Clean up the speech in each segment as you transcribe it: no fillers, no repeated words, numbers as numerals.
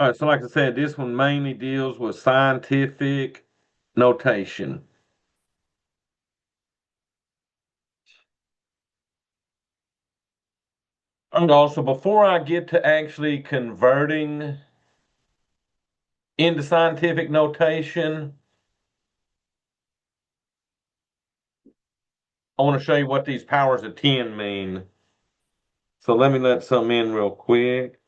All right, so like I said, this one mainly deals with scientific notation. And also, before I get to actually converting into scientific notation, I want to show you what these powers of 10 mean. So let me let some in real quick.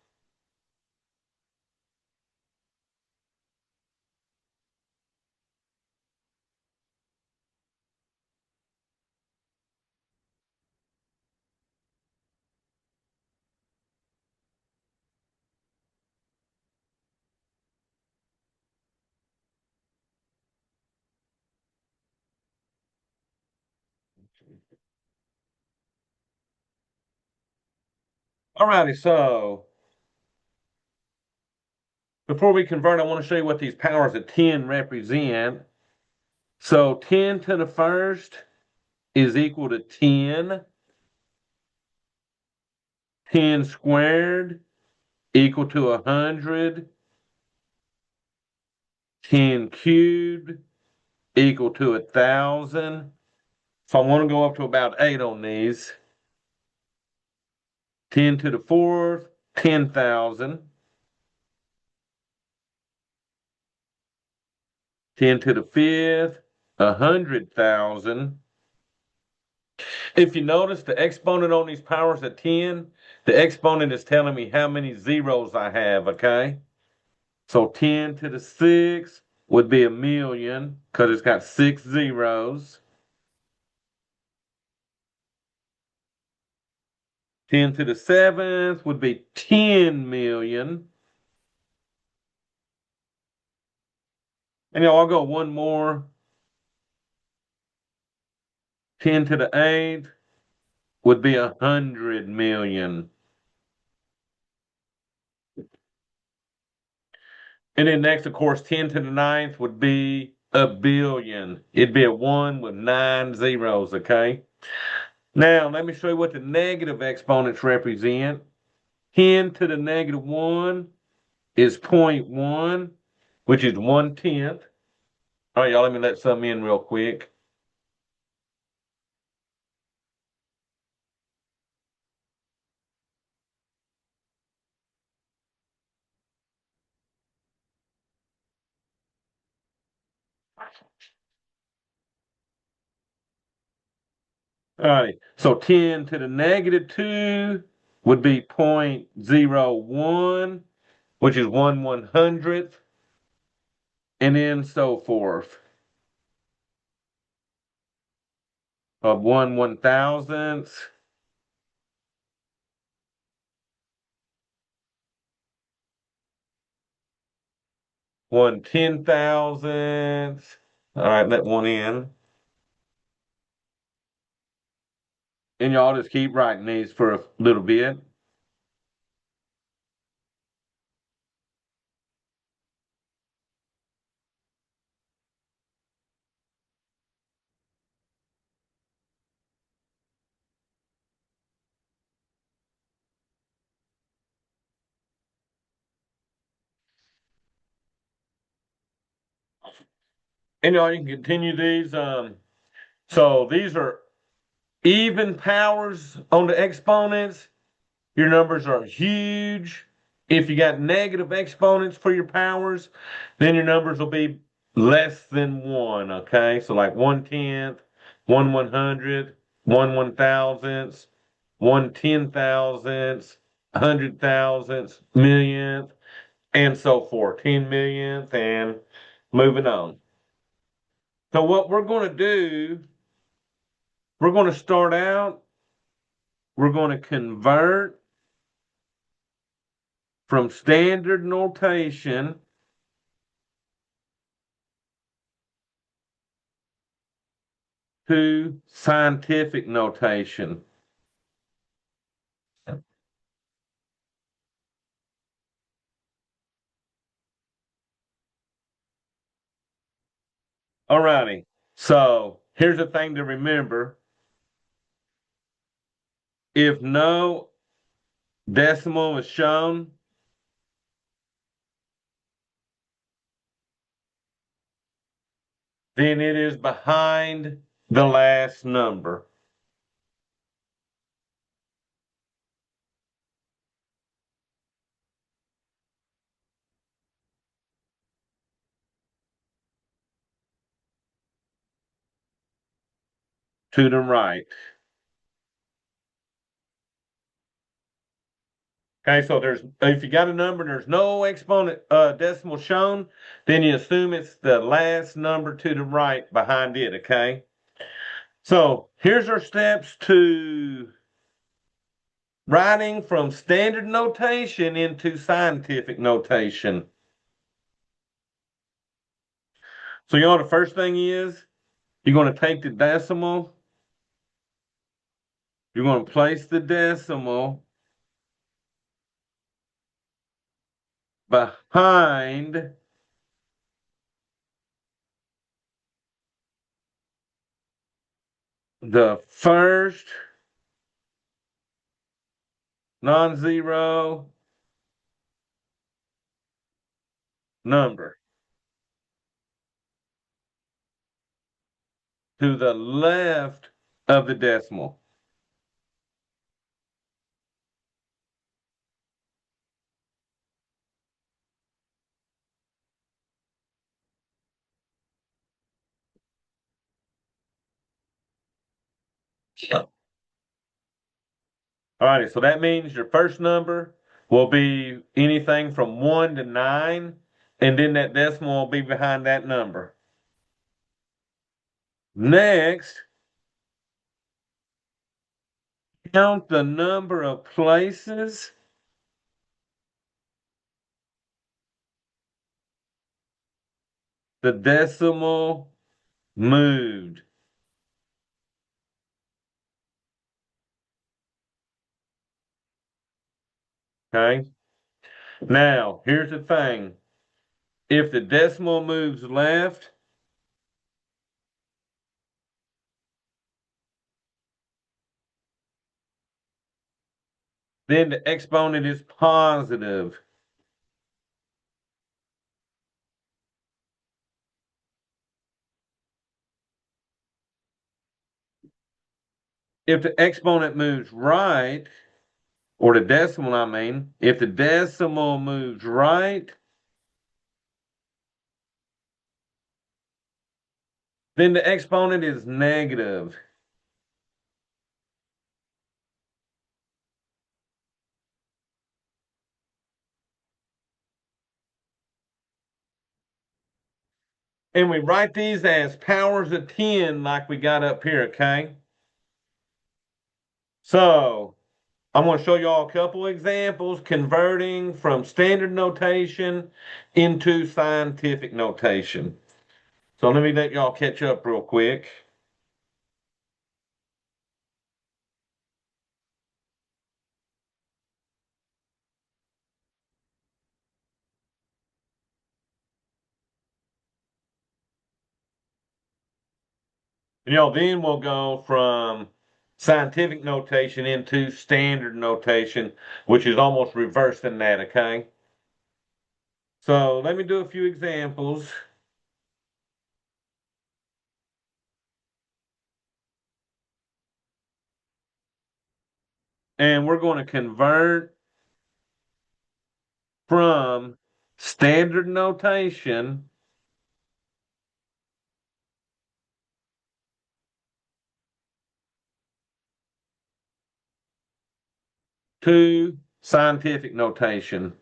Alrighty, so before we convert, I want to show you what these powers of 10 represent. So 10 to the first is equal to 10. 10 squared equal to 100. 10 cubed equal to 1,000. So I want to go up to about 8 on these. 10 to the fourth, 10,000. 10 to the fifth, 100,000. If you notice the exponent on these powers of 10, the exponent is telling me how many zeros I have, okay? So 10 to the sixth would be 1,000,000 because it's got 6 zeros. 10 to the seventh would be 10,000,000. And I'll go one more. 10 to the eighth would be 100,000,000. And then next, of course, 10 to the ninth would be a billion. It'd be a one with 9 zeros, okay? Now, let me show you what the negative exponents represent. 10 to the negative 1 is zero point 0.1, which is 1/10. All right, y'all, let me let some in real quick. All right, so 10 to the negative 2 would be 0.01, which is 1/100th, and then so forth. Of 1/1000th. 1/10,000th. All right, let one in. And y'all just keep writing these for a little bit. And y'all, you can continue these. So these are even powers on the exponents. Your numbers are huge. If you got negative exponents for your powers, then your numbers will be less than 1, okay? So like 1/10th, 1/100th, 1/1000th, 1/10,000th, 100,000th, millionth, and so forth. 10 millionth and moving on. So what we're going to do, we're going to start out, we're going to convert from standard notation to scientific notation. All righty. So here's the thing to remember. If no decimal is shown, then it is behind the last number. To the right. Okay, so there's if you got a number and there's no exponent decimal shown, then you assume it's the last number to the right behind it, okay? So here's our steps to writing from standard notation into scientific notation. So you know what the first thing is? You're going to take the decimal, you're going to place the decimal behind the first non-zero number to the left of the decimal. All righty, so that means your first number will be anything from 1 to 9, and then that decimal will be behind that number. Next, count the number of places the decimal moved. Okay? Now, here's the thing. If the decimal moves left, then the exponent is positive. If the exponent moves right, or the decimal, I mean, if the decimal moves right, then the exponent is negative. And we write these as powers of 10 like we got up here, okay? So I'm going to show y'all a couple examples converting from standard notation into scientific notation. So let me let y'all catch up real quick. Then we'll go from scientific notation into standard notation, which is almost reverse than that, okay? So let me do a few examples. And we're going to convert from standard notation to scientific notation.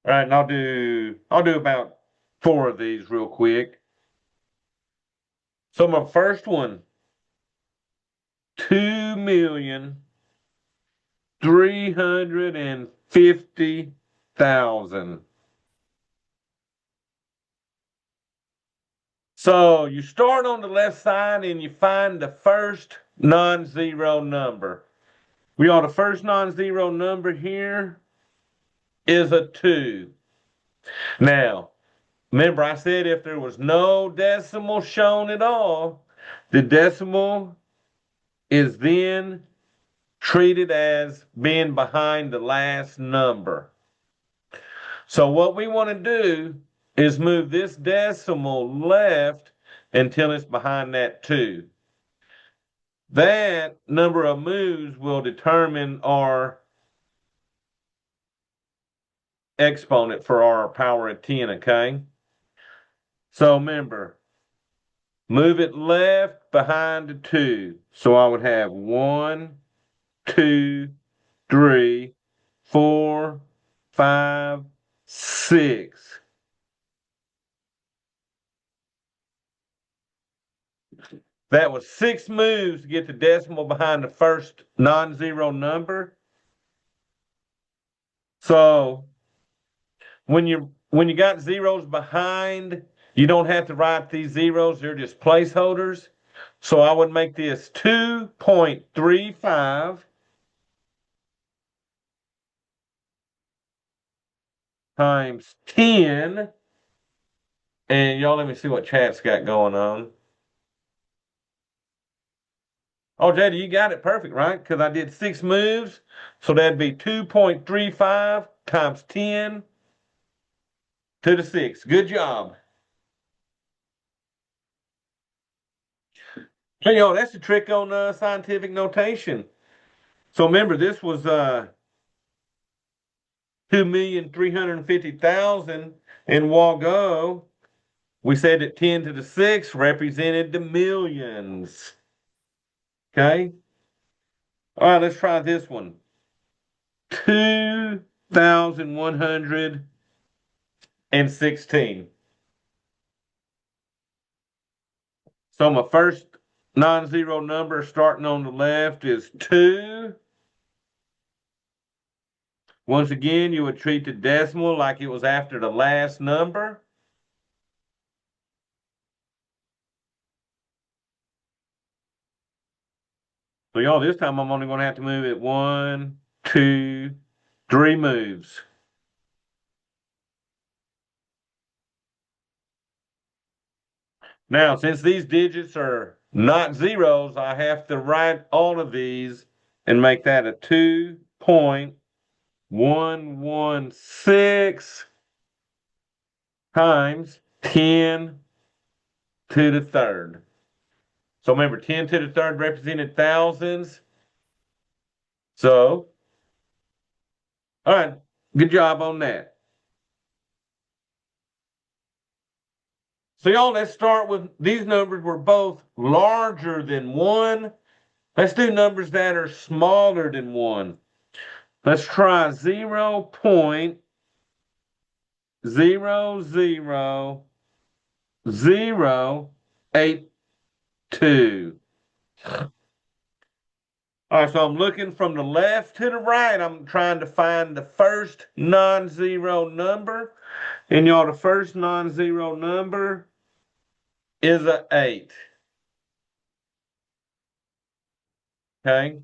All right, and I'll do about 4 of these real quick. So my first one, 2,350,000. So you start on the left side and you find the first non-zero number. The first non-zero number here is a 2. Now, remember I said if there was no decimal shown at all, the decimal is then treated as being behind the last number. So what we want to do is move this decimal left until it's behind that 2. That number of moves will determine our exponent for our power of 10, okay? So remember, move it left behind the 2. So I would have 1, 2, 3, 4, 5, 6. That was 6 moves to get the decimal behind the first non-zero number. So when you got zeros behind, you don't have to write these zeros, they're just placeholders. So I would make this 2.35 times 10. And y'all let me see what chat's got going on. Oh, JD, you got it perfect, right? Because I did 6 moves. So that'd be 2.35 times 10 to the 6. Good job. So, y'all, that's the trick on scientific notation. So remember, this was 2,350,000 in Wago. We said that 10 to the 6 represented the millions. Okay. All right, let's try this one. 2,116. So my first non-zero number starting on the left is 2. Once again, you would treat the decimal like it was after the last number. So y'all, this time I'm only going to have to move it 1, 2, 3 moves. Now, since these digits are not zeros, I have to write all of these and make that a 2.116 times 10 to the third. So remember, 10 to the third represented thousands. So, all right, good job on that. So y'all, let's start with these numbers were both larger than 1. Let's do numbers that are smaller than 1. Let's try 0.00082. All right, so I'm looking from the left to the right. I'm trying to find the first non-zero number. And y'all, the first non-zero number is a 8. Okay?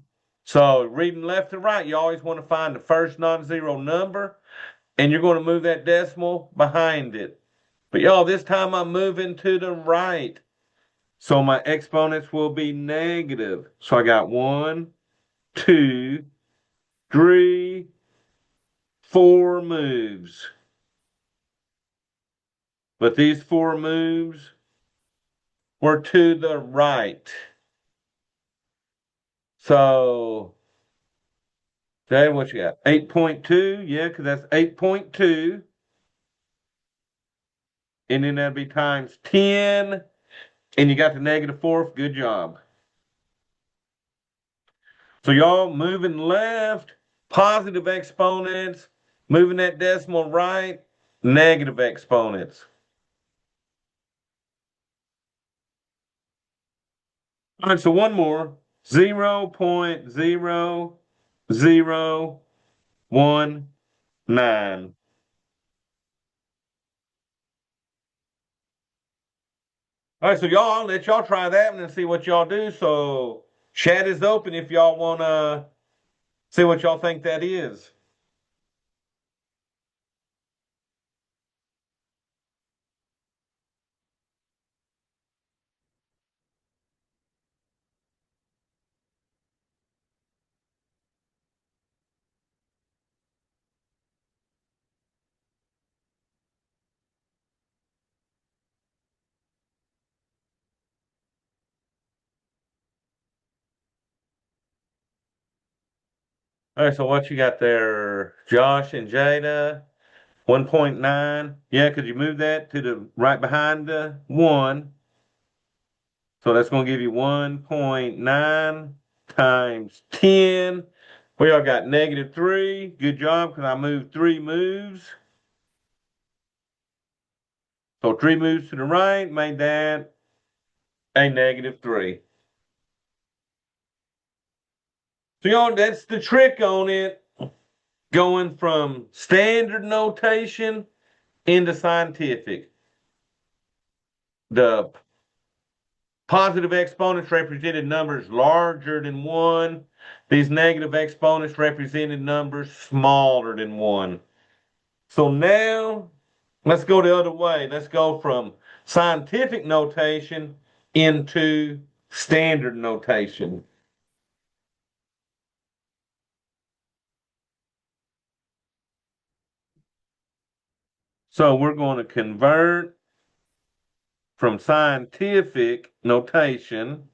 So reading left to right, you always want to find the first non-zero number, and you're going to move that decimal behind it. But y'all, this time I'm moving to the right. So my exponents will be negative. So I got 1, 2, 3, 4 moves. But these 4 moves were to the right. So, okay, what you got? 8.2, yeah, because that's 8.2. And then that'd be times 10. And you got the negative fourth. Good job. So y'all moving left, positive exponents, moving that decimal right, negative exponents. All right, so one more. 0.0019. All right, so y'all, I'll let y'all try that one and see what y'all do. So chat is open if y'all want to see what y'all think that is. All right, so what you got there, Josh and Jada? 1.9. Yeah, could you move that to the right behind the 1? So that's going to give you 1.9 times 10. We all got -3. Good job, because I moved 3 moves. So 3 moves to the right made that a -3. So, that's the trick on it, going from standard notation into scientific. The positive exponents represented numbers larger than 1. These negative exponents represented numbers smaller than 1. So now let's go the other way. Let's go from scientific notation into standard notation. So we're going to convert from scientific notation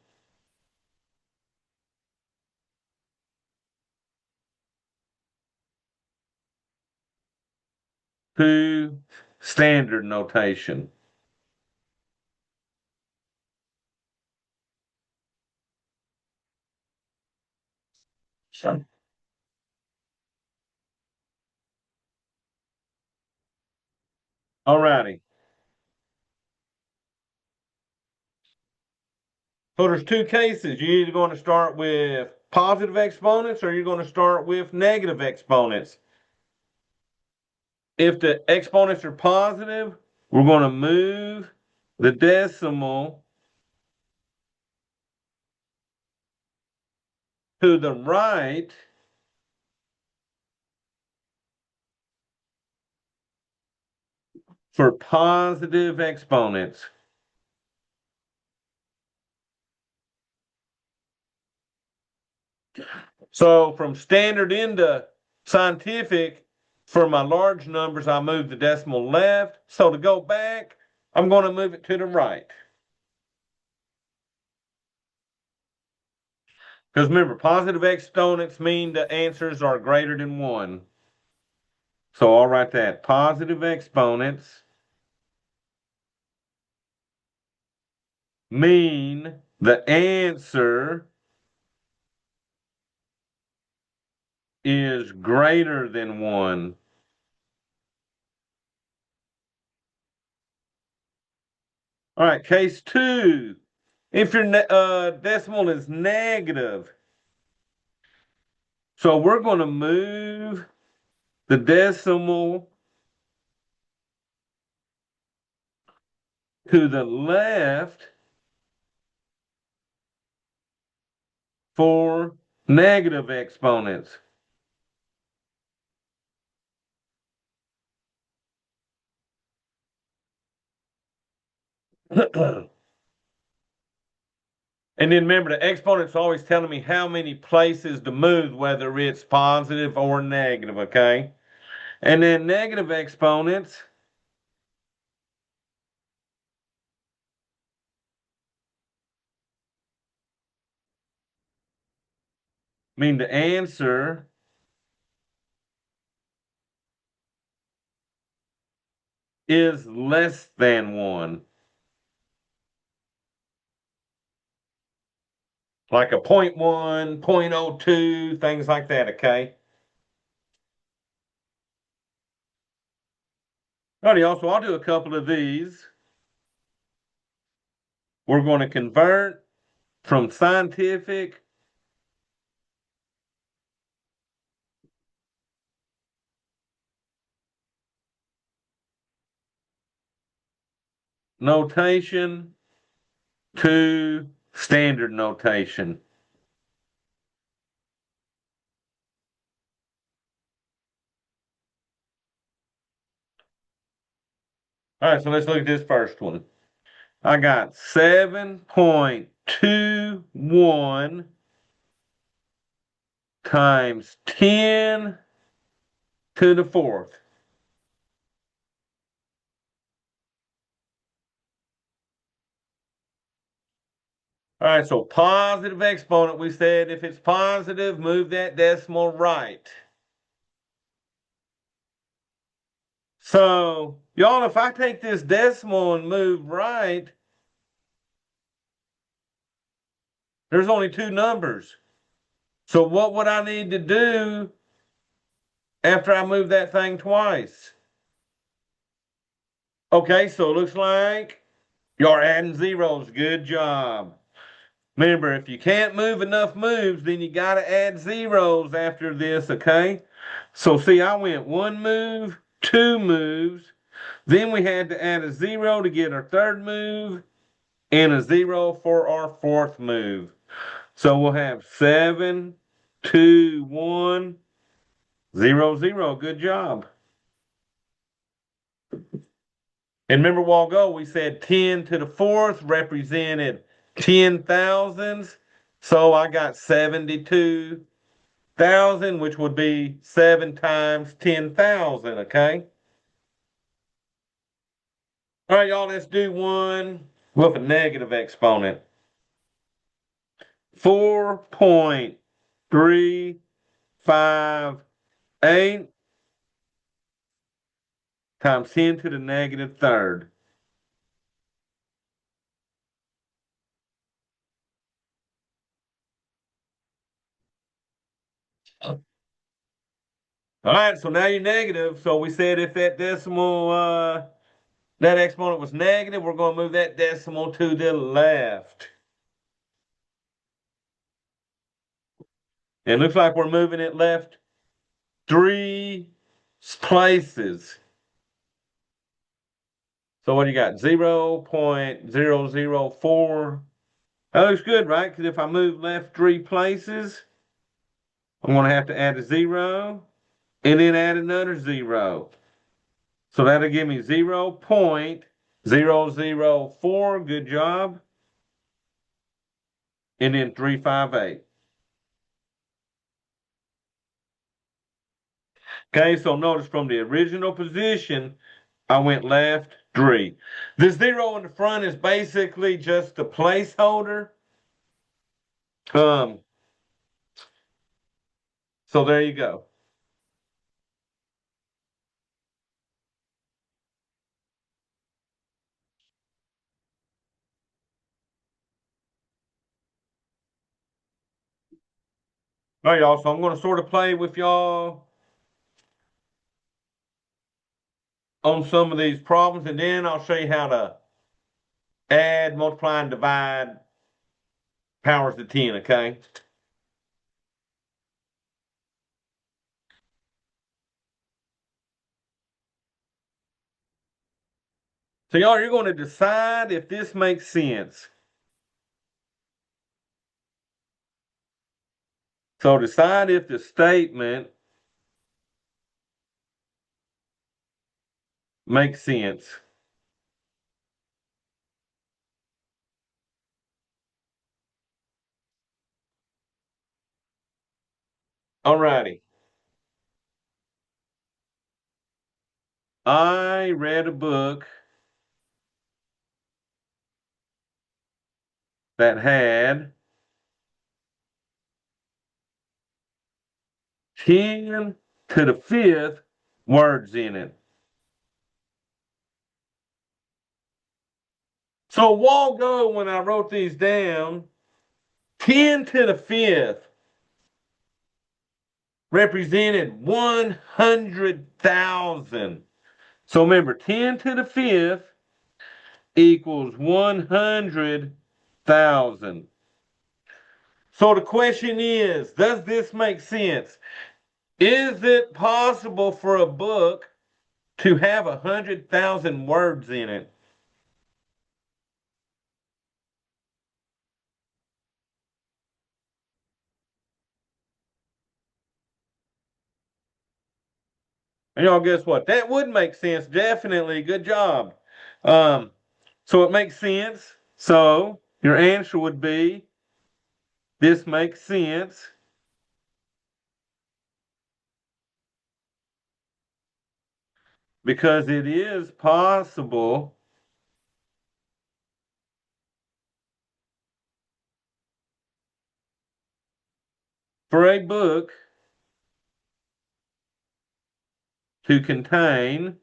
to standard notation. All righty. So there's 2 cases. You're either going to start with positive exponents or you're going to start with negative exponents. If the exponents are positive, we're going to move the decimal to the right for positive exponents. So from standard into scientific, for my large numbers, I move the decimal left. So to go back, I'm going to move it to the right. Because remember, positive exponents mean the answers are greater than 1. So I'll write that. Positive exponents mean the answer is greater than 1. All right, case 2. If your decimal is negative, so we're going to move the decimal to the left for negative exponents. And then remember, the exponent's always telling me how many places to move, whether it's positive or negative, okay? And then negative exponents mean the answer is less than 1. Like a 0.1, 0.02, things like that, okay? Alrighty, also, I'll do a couple of these. We're going to convert from scientific notation to standard notation. All right, so let's look at this first one. I got 7.21 times 10 to the 4th. All right, so positive exponent, we said if it's positive, move that decimal right. So, y'all, if I take this decimal and move right, there's only two numbers. So what would I need to do after I move that thing twice? Okay, so it looks like you're adding zeros. Good job. Remember, if you can't move enough moves, then you got to add zeros after this, okay? So see, I went one move, two moves. Then we had to add a zero to get our third move and a zero for our fourth move. So we'll have 7, 2, 1, 0, 0. Good job. And remember a while ago, we said 10 to the fourth represented 10,000s. So I got 72,000, which would be 7 times 10,000, okay? All right, y'all, let's do one with a negative exponent. 4.358 times 10 to the negative third. All right, so now you're negative. So we said if that decimal, that exponent was negative, we're going to move that decimal to the left. It looks like we're moving it left 3 places. So what do you got? 0.004. That looks good, right? Because if I move left 3 places, I'm going to have to add a 0 and then add another 0. So that'll give me 0.004. Good job. And then 358. Okay, so notice from the original position, I went left 3. The 0 in the front is basically just a placeholder. Um, so there you go. All right, y'all. So I'm going to sort of play with y'all on some of these problems, and then I'll show you how to add, multiply, and divide powers to 10, okay? So y'all, you're going to decide if this makes sense. So decide if the statement makes sense. All righty. I read a book that had 10 to the fifth words in it. So a while ago when I wrote these down, 10 to the fifth represented 100,000. So remember, 10 to the fifth equals 100,000. So the question is, does this make sense? Is it possible for a book to have 100,000 words in it? And y'all, guess what? That would make sense. Definitely. Good job. Um, so it makes sense. So your answer would be this makes sense because it is possible for a book to contain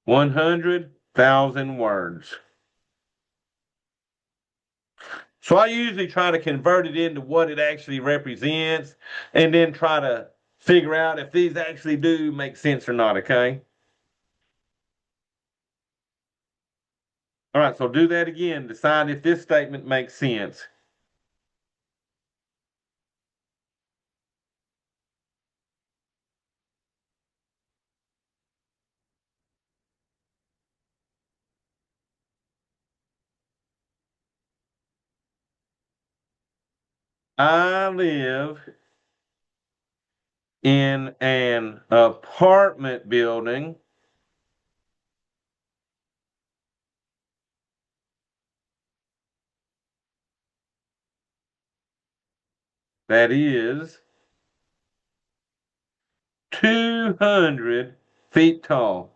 100,000 words. So I usually try to convert it into what it actually represents and then try to figure out if these actually do make sense or not, okay? All right, so do that again. Decide if this statement makes sense. I live in an apartment building that is 200 feet tall.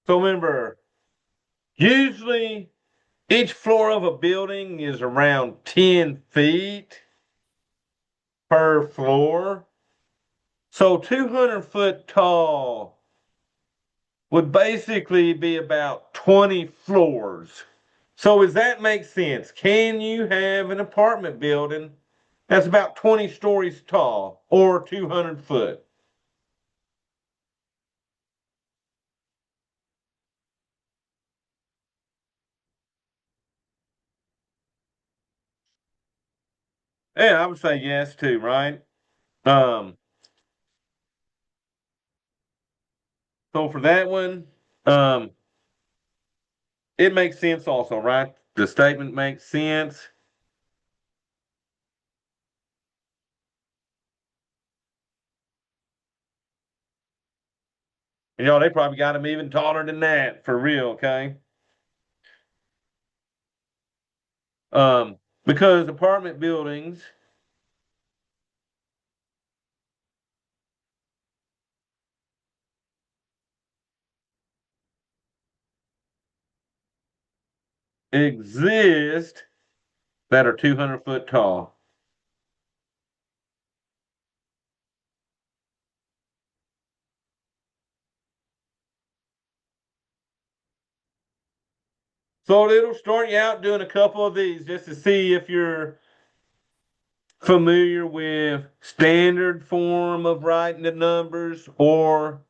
So remember, usually each floor of a building is around 10 feet per floor. So 200 foot tall would basically be about 20 floors. So does that make sense? Can you have an apartment building that's about 20 stories tall or 200 foot? Yeah, I would say yes too, right? Um, so for that one, um, it makes sense also, right? The statement makes sense. They probably got them even taller than that for real, okay? Because apartment buildings exist that are 200 foot tall. So it'll start you out doing a couple of these just to see if you're familiar with standard form of writing the numbers or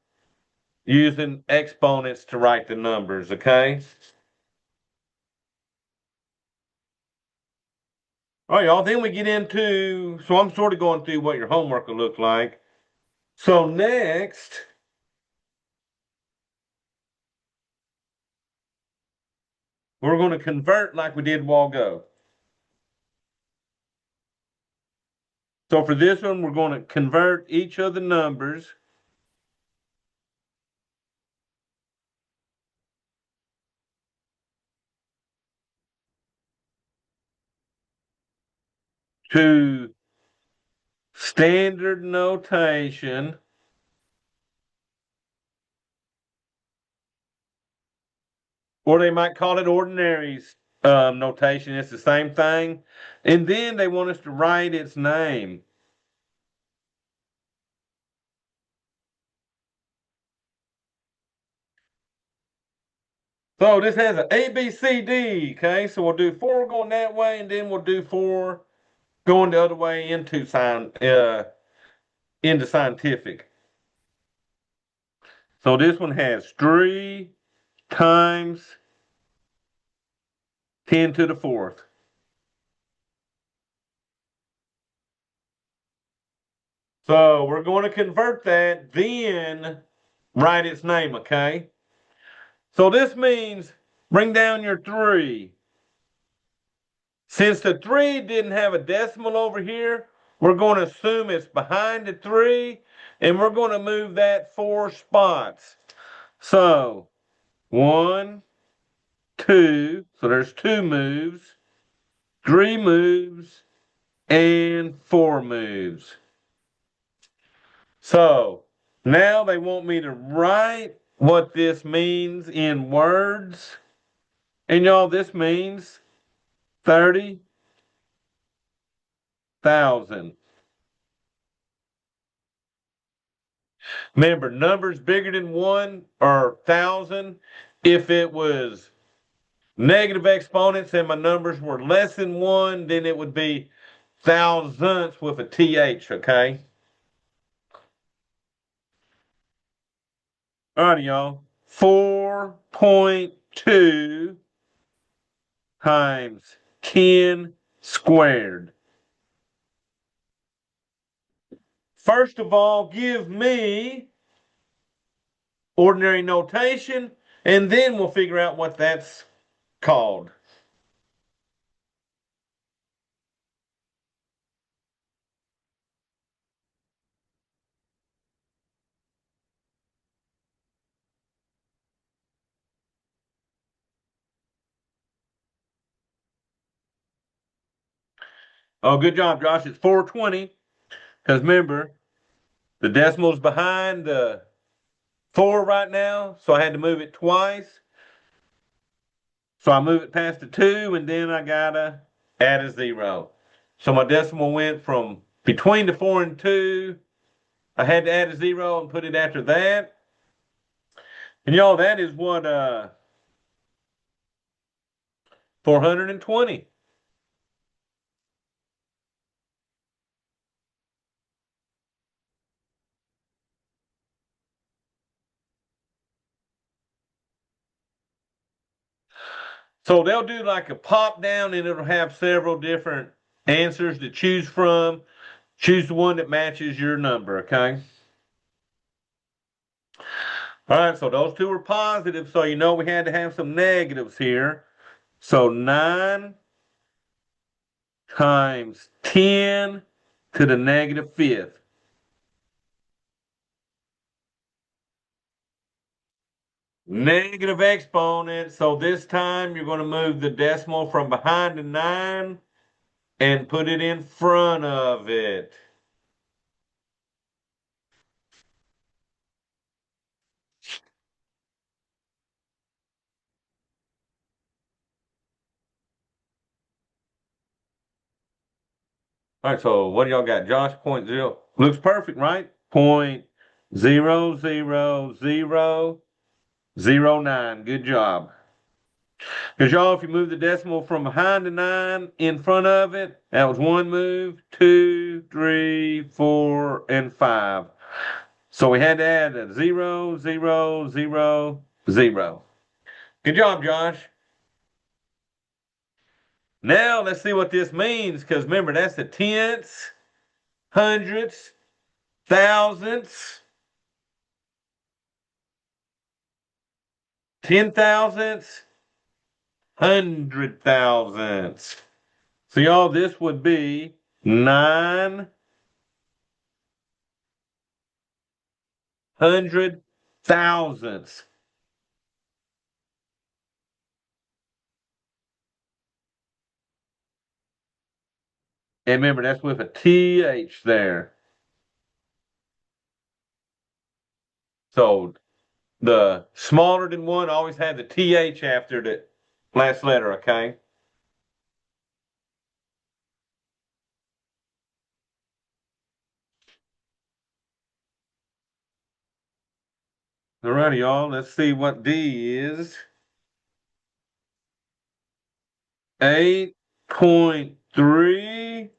using exponents to write the numbers, okay? All right, y'all. Then we get into, so I'm sort of going through what your homework will look like. So next, we're going to convert like we did a while ago. So for this one, we're going to convert each of the numbers to standard notation, or they might call it ordinary notation. It's the same thing. And then they want us to write its name. So this has an A, B, C, D. Okay, so we'll do four going that way, and then we'll do four going the other way into scientific. So this one has 3 times 10 to the fourth. So we're going to convert that, then write its name, okay? So this means bring down your 3. Since the 3 didn't have a decimal over here, we're going to assume it's behind the 3, and we're going to move that 4 spots. So 1, 2, so there's 2 moves, 3 moves, and 4 moves. So Now they want me to write what this means in words. And y'all, this means 30,000. Remember, numbers bigger than 1 are 1,000. If it was negative exponents and my numbers were less than 1, then it would be thousandths with a TH, okay? All right, y'all. 4.2 times 10 squared. First of all, give me ordinary notation, and then we'll figure out what that's called. Oh, good job, Josh. It's 420. Because remember, the decimal's behind the 4 right now, so I had to move it twice. So I move it past the 2, and then I gotta add a 0. So my decimal went from between the 4 and 2. I had to add a 0 and put it after that. And y'all, that is what 420. So they'll do like a pop down and it'll have several different answers to choose from. Choose the one that matches your number, okay? All right, so those two are positive, so you know we had to have some negatives here. So 9 times 10 to the negative fifth. Negative exponent, so this time you're going to move the decimal from behind the 9 and put it in front of it. All right, so what do y'all got? Josh, point zero. Looks perfect, right? 0.00009. Good job. Because y'all, if you move the decimal from behind the 9 in front of it, that was one move, 2, 3, 4, and 5. So we had to add a 0, 0, 0, 0. Good job, Josh. Now let's see what this means, because remember, that's the tenths, hundredths, thousandths, 10,000ths, 100,000ths. So y'all, this would be 900,000ths. And remember, that's with a TH there. So the smaller than 1 always had the TH after the last letter, okay? All righty, y'all. Let's see what D is. 8.3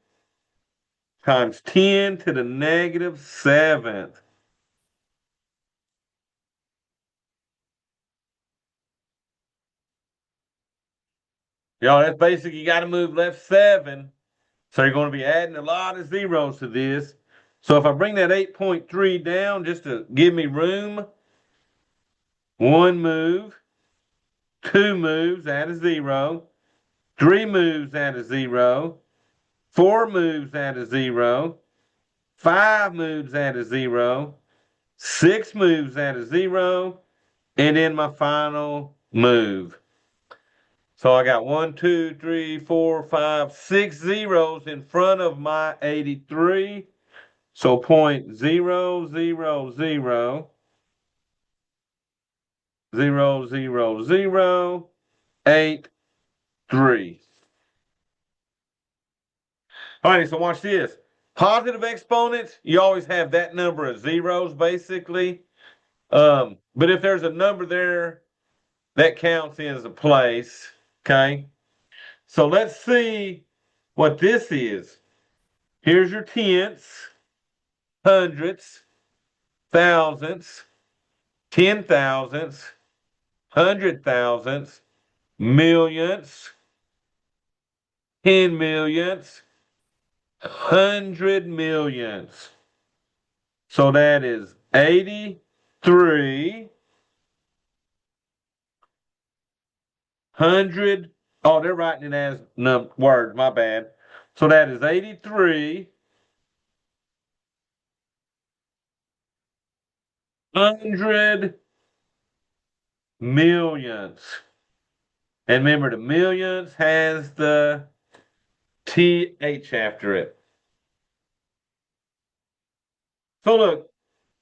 times 10 to the negative seventh. Y'all, that's basically you got to move left 7. So you're going to be adding a lot of zeros to this. So if I bring that 8.3 down just to give me room, 1 move, 2 moves, add a 0, 3 moves, add a 0, 4 moves, add a 0, 5 moves, add a 0, 6 moves, add a 0, and then my final move. So I got 1, 2, 3, 4, 5, 6 zeros in front of my 83. So 0.0000083. All right, so watch this. Positive exponents, you always have that number of zeros, basically. But if there's a number there, that counts as a place. Okay. So let's see what this is. Here's your tenths, hundredths, thousandths, 10,000ths, 100,000ths, millionths, 10 millionths, 100 millionths. So that is 83 hundred. Oh, they're writing it as words. My bad. So that is 83 hundred millionths. And remember, the millions has the TH after it. So look,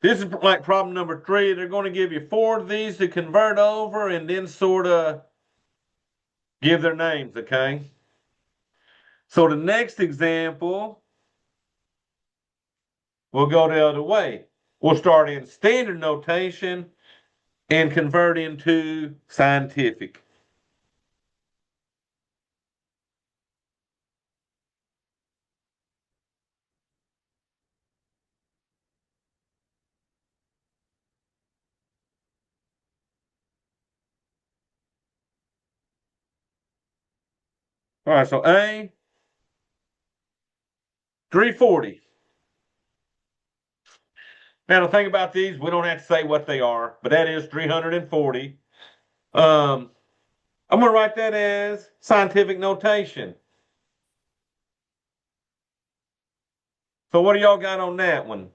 this is like problem number 3. They're going to give you 4 of these to convert over and then sort of give their names, okay? So the next example, we'll go the other way. We'll start in standard notation and convert into scientific. All right, so A, 340. Now, the thing about these, we don't have to say what they are, but that is 340. I'm going to write that as scientific notation. So what do y'all got on that one?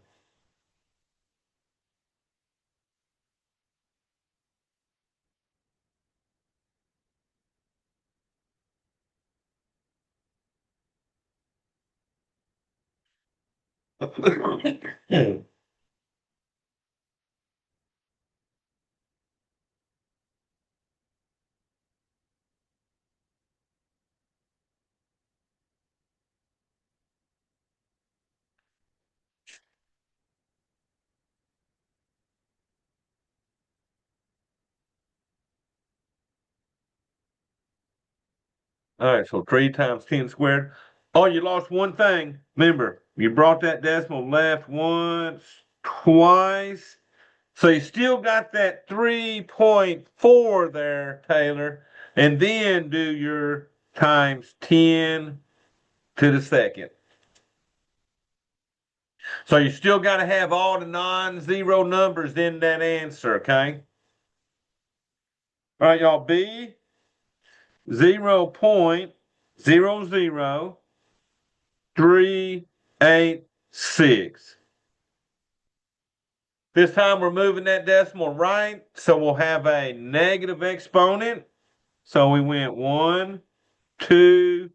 All right, so 3 times 10 squared. Oh, you lost one thing. Remember, you brought that decimal left once, twice. So you still got that 3.4 there, Taylor. And then do your times 10 to the second. So you still got to have all the non-zero numbers in that answer, okay? All right, y'all, B, 0.00386. This time we're moving that decimal right, so we'll have a negative exponent. So we went 1, 2,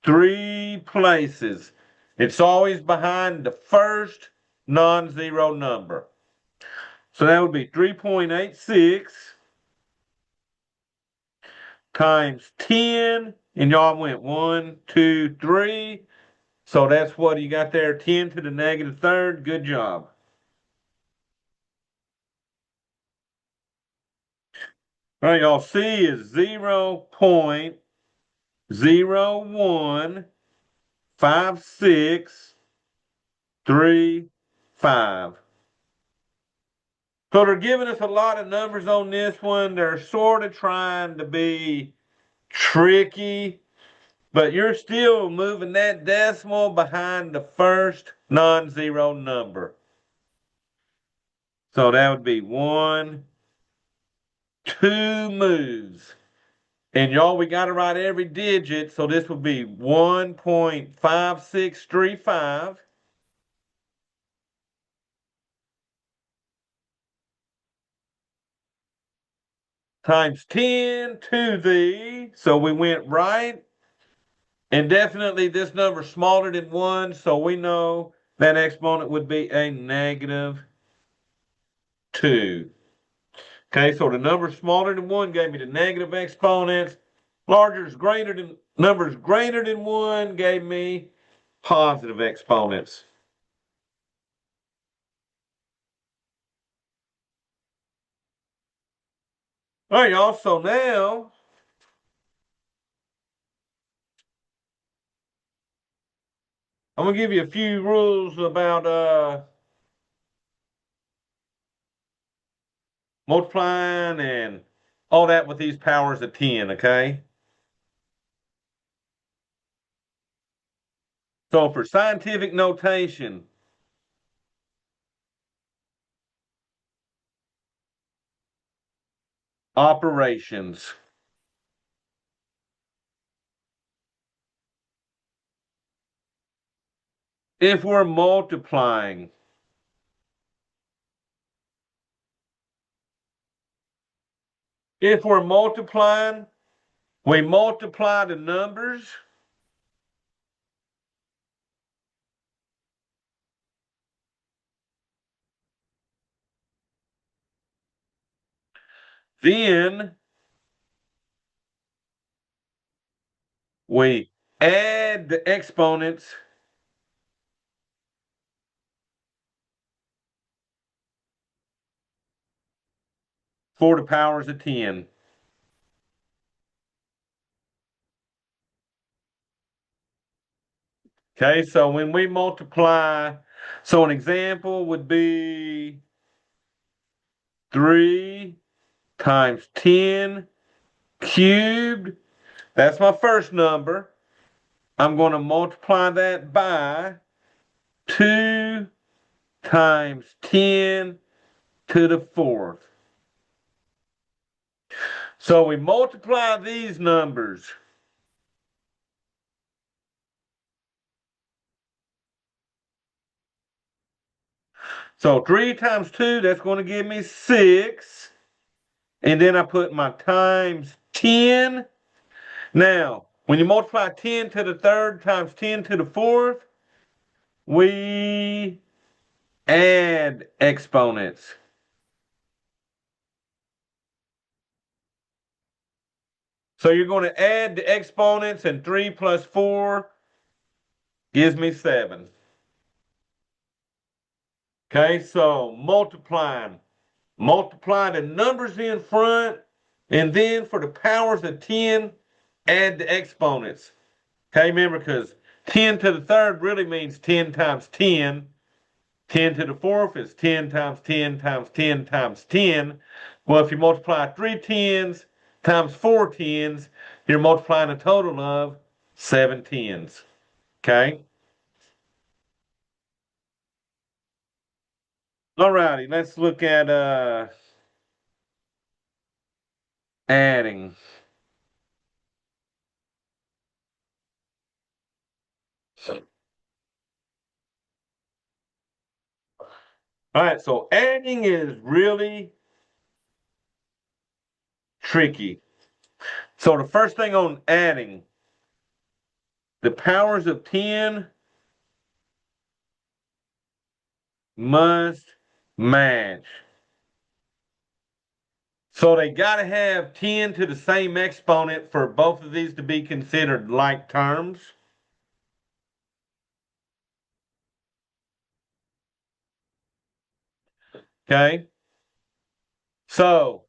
3 places. It's always behind the first non-zero number. So that would be 3.86 times 10, and y'all went 1, 2, 3. So that's what you got there, 10 to the negative third. Good job. All right, y'all, C is 0.015635. So they're giving us a lot of numbers on this one. They're sort of trying to be tricky, but you're still moving that decimal behind the first non-zero number. So that would be 1, 2 moves. And y'all, we got to write every digit. So this would be 1.5635 times 10 to the. So we went right. And definitely this number's smaller than 1. So we know that exponent would be a negative 2. Okay, so the number smaller than 1 gave me the negative exponents. Numbers greater than 1 gave me positive exponents. All right, y'all. So now I'm gonna give you a few rules about multiplying and all that with these powers of 10, okay? So for scientific notation, operations. If we're multiplying, we multiply the numbers. Then we add the exponents for the powers of 10. Okay, so when we multiply, so an example would be 3 times 10 cubed. That's my first number. I'm going to multiply that by 2 times 10 to the 4th. So we multiply these numbers. So 3 times 2, that's going to give me 6. And then I put my times 10. Now, when you multiply 10 to the 3rd times 10 to the 4th, we add exponents. So you're going to add the exponents, and 3 plus 4 gives me 7. Okay, so multiplying. Multiply the numbers in front, and then for the powers of 10, add the exponents. Okay, remember, because 10 to the 3rd really means 10 times 10. 10 to the 4th is 10 times 10 times 10 times 10. Well, if you multiply 3 tens times 4 tens, you're multiplying a total of 7 tens. Okay? All righty, let's look at adding. All right, so adding is really tricky. So the first thing on adding, the powers of 10 must match. So they got to have 10 to the same exponent for both of these to be considered like terms. Okay. So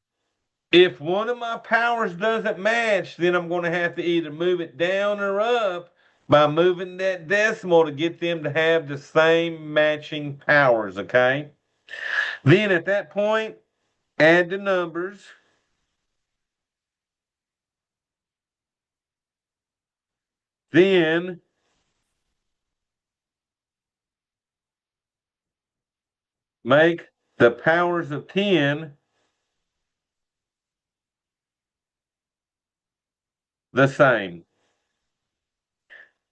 if one of my powers doesn't match, then I'm going to have to either move it down or up by moving that decimal to get them to have the same matching powers. Okay. Then at that point, add the numbers. Then make the powers of 10 the same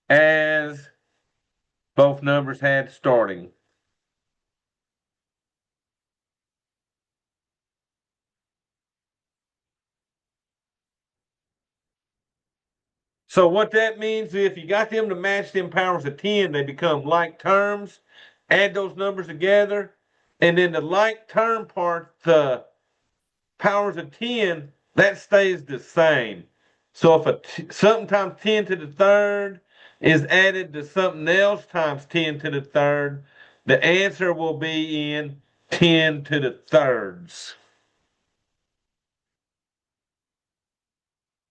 as both numbers had starting. So what that means, if you got them to match them powers of 10, they become like terms. Add those numbers together, and then the like term part, the powers of 10, that stays the same. So if something times 10 to the third is added to something else times 10 to the third, the answer will be in 10 to the thirds.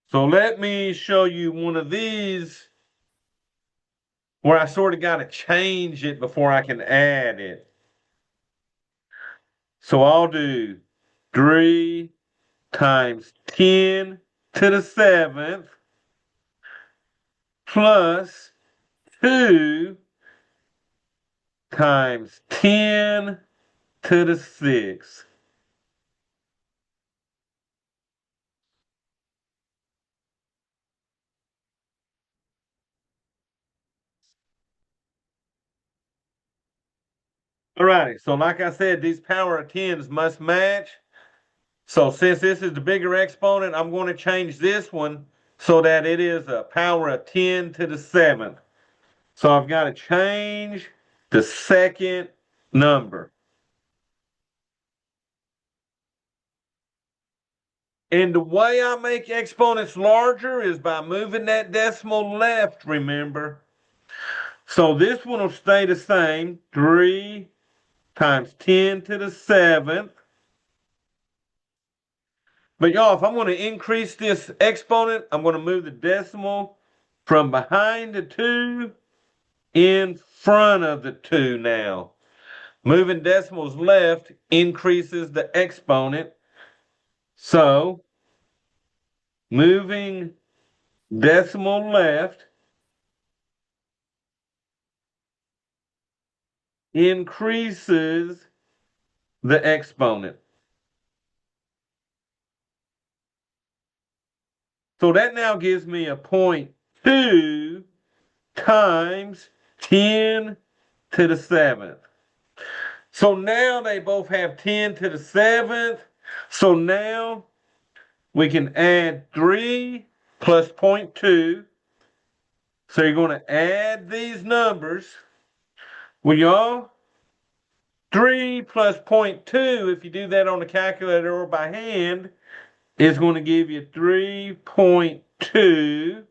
So let me show you one of these where I sort of got to change it before I can add it. So I'll do 3 times 10 to the 7th plus 2 times 10 to the 6th. Alrighty, so like I said, these power of 10s must match. So since this is the bigger exponent, I'm going to change this one so that it is a power of 10 to the 7th. So I've got to change the second number. And the way I make exponents larger is by moving that decimal left, remember. So this one will stay the same, 3 times 10 to the 7th. But y'all, if I'm going to increase this exponent, I'm going to move the decimal from behind the 2 in front of the 2 now. Moving decimals left increases the exponent. So, moving decimal left increases the exponent. So that now gives me a 0.2 times 10 to the 7th. So now they both have 10 to the 7th. So now we can add 3 plus 0.2. So you're going to add these numbers. Well, y'all, 3 plus 0.2, if you do that on the calculator or by hand, is going to give you 3.2.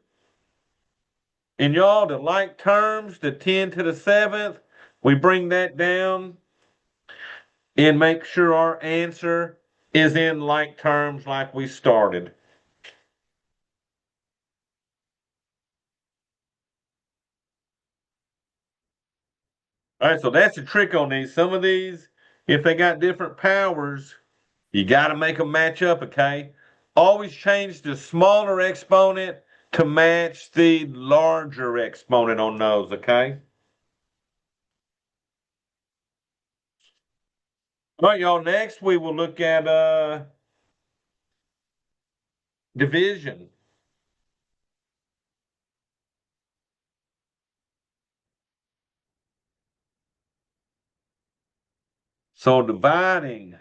And y'all, the like terms, the 10 to the 7th, we bring that down and make sure our answer is in like terms like we started. All right, so that's the trick on these. Some of these, if they got different powers, you got to make them match up, okay? Always change the smaller exponent to match the larger exponent on those, okay? All right, y'all, next we will look at division. So dividing.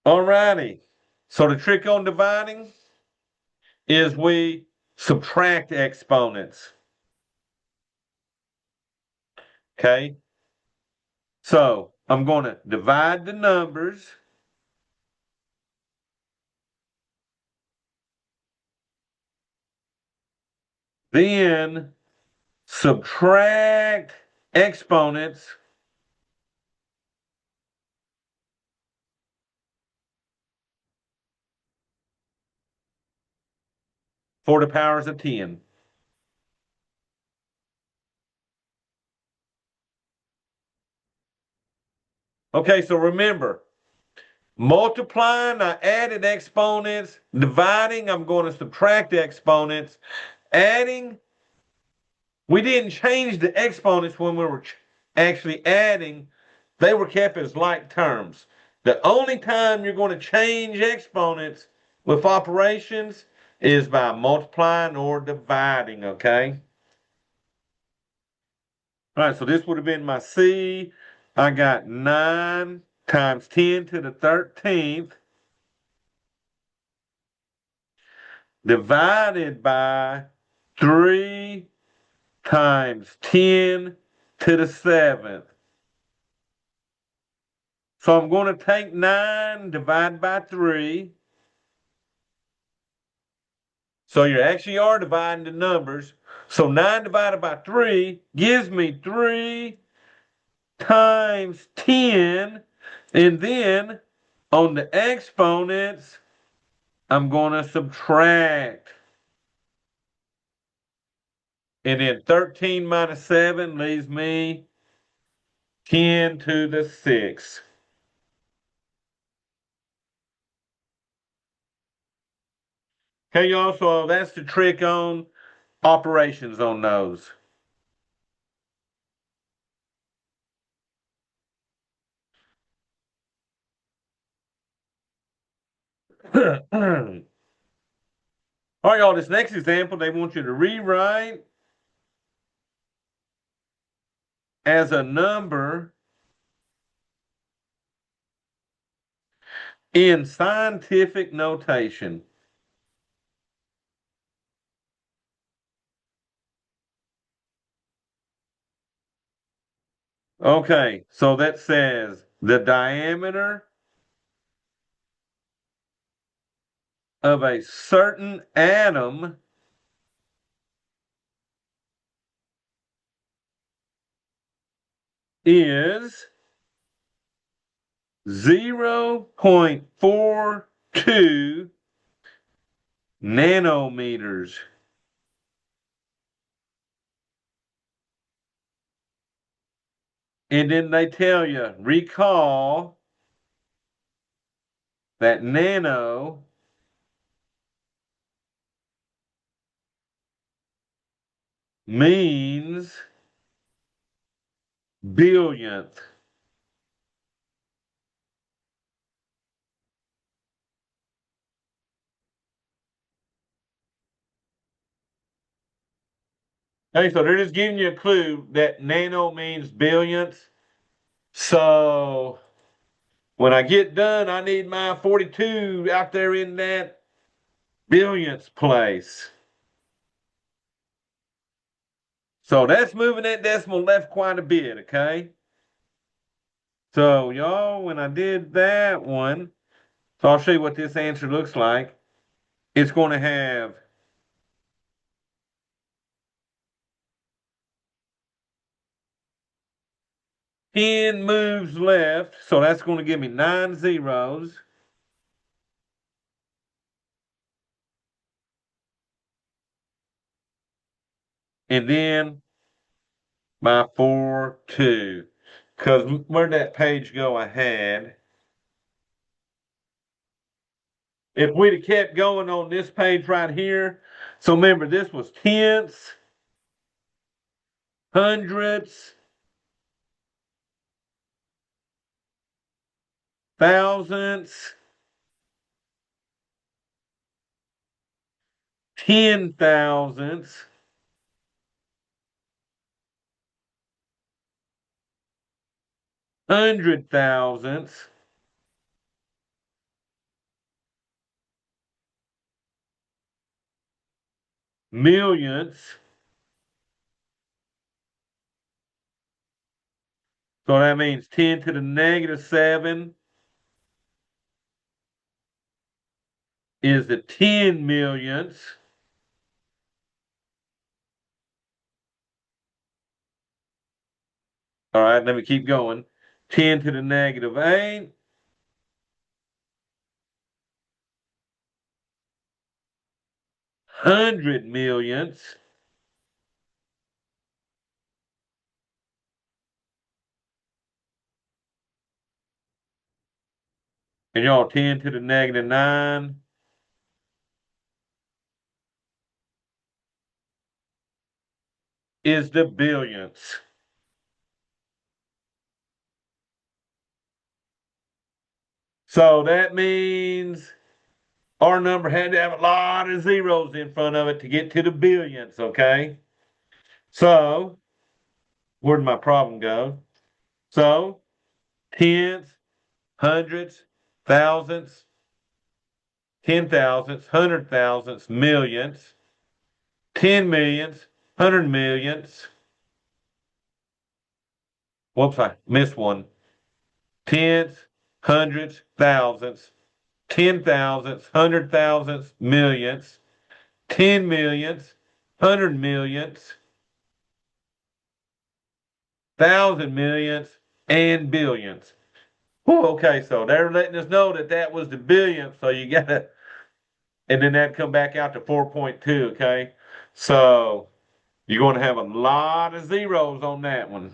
All righty. So the trick on dividing is we subtract exponents. Okay? So I'm going to divide the numbers. Then subtract exponents for the powers of 10. Okay, so remember, multiplying, I added exponents. Dividing, I'm going to subtract exponents. Adding, we didn't change the exponents when we were actually adding. They were kept as like terms. The only time you're going to change exponents with operations is by multiplying or dividing, okay? All right, so this would have been my C. I got 9 times 10 to the 13th divided by 3 times 10 to the 7th. So I'm going to take 9 divided by 3. So you actually are dividing the numbers. So 9 divided by 3 gives me 3 times 10. And then on the exponents, I'm going to subtract. And then 13 minus 7 leaves me 10 to the 6th. Okay, y'all, so that's the trick on operations on those. All right, y'all, this next example, they want you to rewrite as a number in scientific notation. Okay, so that says the diameter of a certain atom is 0.42 nanometers. And then they tell you, recall that nano means billionth. Okay, so they're just giving you a clue that nano means billionth. So when I get done, I need my 42 out there in that billionth place. So that's moving that decimal left quite a bit, okay? So, y'all, when I did that one, so I'll show you what this answer looks like. It's going to have 10 moves left, so that's going to give me 9 zeros. And then my 4, 2. Because where'd that page go I had? If we'd have kept going on this page right here, so remember, this was tenths, hundredths, thousandths, 10,000ths, 100,000ths, millionths. So that means 10 to the negative 7 is the 10 millionths. All right, let me keep going. 10 to the negative 8 100 millionths. And y'all 10 to the negative 9 is the billionths. So that means our number had to have a lot of zeros in front of it to get to the billions, okay? So, where'd my problem go? So, tenths, hundreds, thousandths, ten thousandths, hundred thousandths, millionths, 10 millionths, 100 millionths. Whoops, I missed one. Tenths, hundredths, thousandths, 10 thousandths, 100 thousandths, millionths, 10 millionths, 100 millionths, 1,000 millionths, and billions. Whew, okay, so they're letting us know that that was the billionth, so you gotta, and then that come back out to 4.2, okay? So you're going to have a lot of zeros on that one.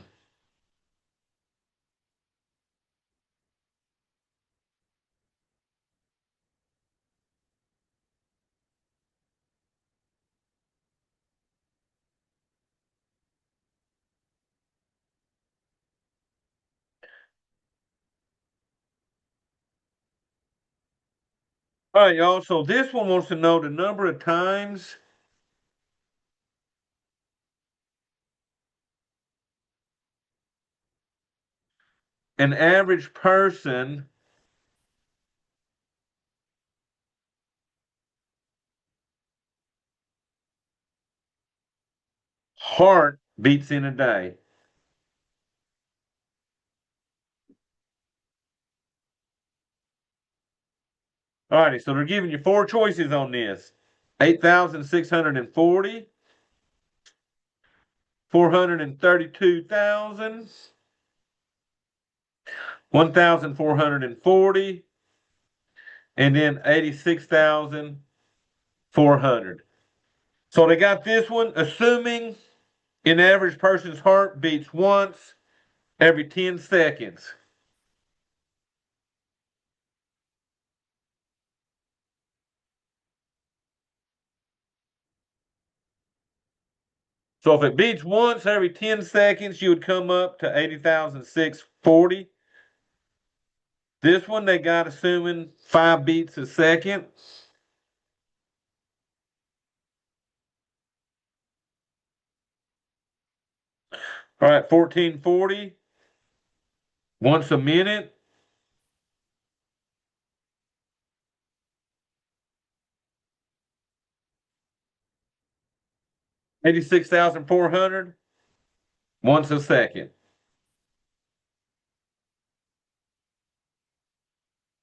All right, y'all. So this one wants to know the number of times an average person heart beats in a day. All righty, so they're giving you four choices on this: 8,640, 432,000, 1,440, and then 86,400. So they got this one, assuming an average person's heart beats once every 10 seconds. So if it beats once every 10 seconds, you would come up to 80,640. This one they got assuming 5 beats a second. All right, 1440 once a minute. 86,400 once a second.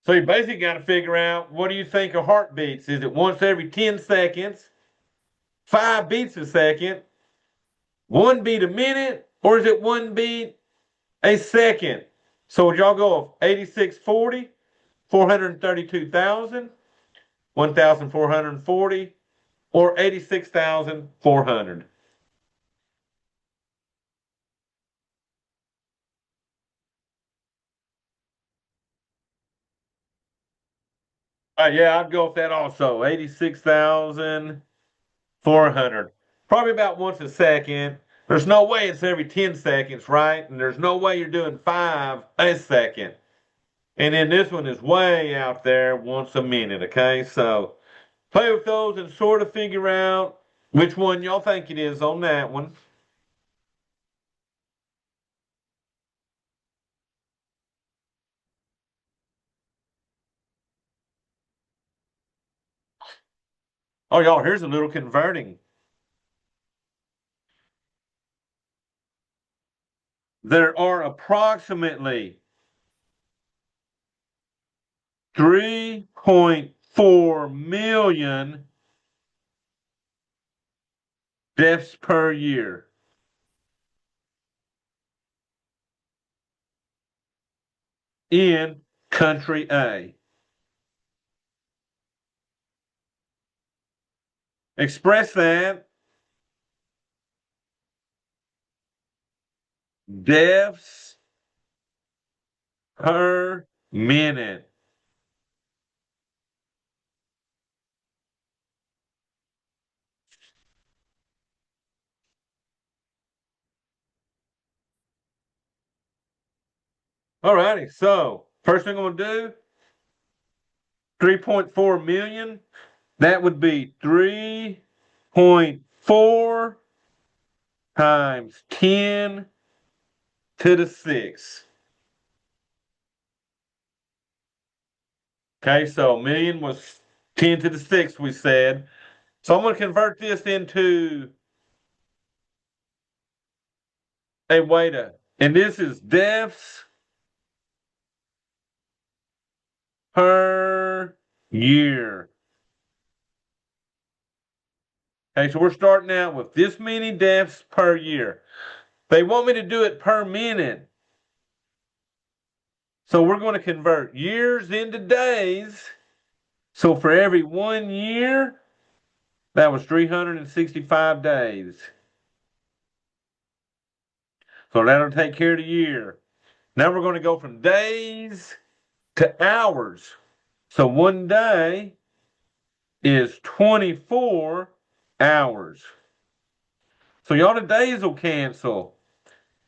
So you basically got to figure out, what do you think a heart beats? Is it once every 10 seconds, 5 beats a second, 1 beat a minute, or is it 1 beat a second? So would y'all go of 8640, 432,000, 1,440, or 86,400? Yeah, I'd go with that also. 86,400. Probably about once a second. There's no way it's every 10 seconds, right? And there's no way you're doing 5 a second. And then this one is way out there once a minute, okay? So play with those and sort of figure out which one y'all think it is on that one. Oh, y'all, here's a little converting. There are approximately 3.4 million deaths per year in country A. Express that: deaths per minute. All righty. So first thing I'm going to do, 3.4 million. That would be 3.4 times 10 to the 6. Okay, so million was 10 to the 6th, we said. So I'm going to convert this into a way to, and this is deaths per year. Okay, so we're starting out with this many deaths per year. They want me to do it per minute. So we're going to convert years into days. So for every 1 year, that was 365 days. So that'll take care of the year. Now we're going to go from days to hours. So 1 day is 24 hours. So y'all, the days will cancel.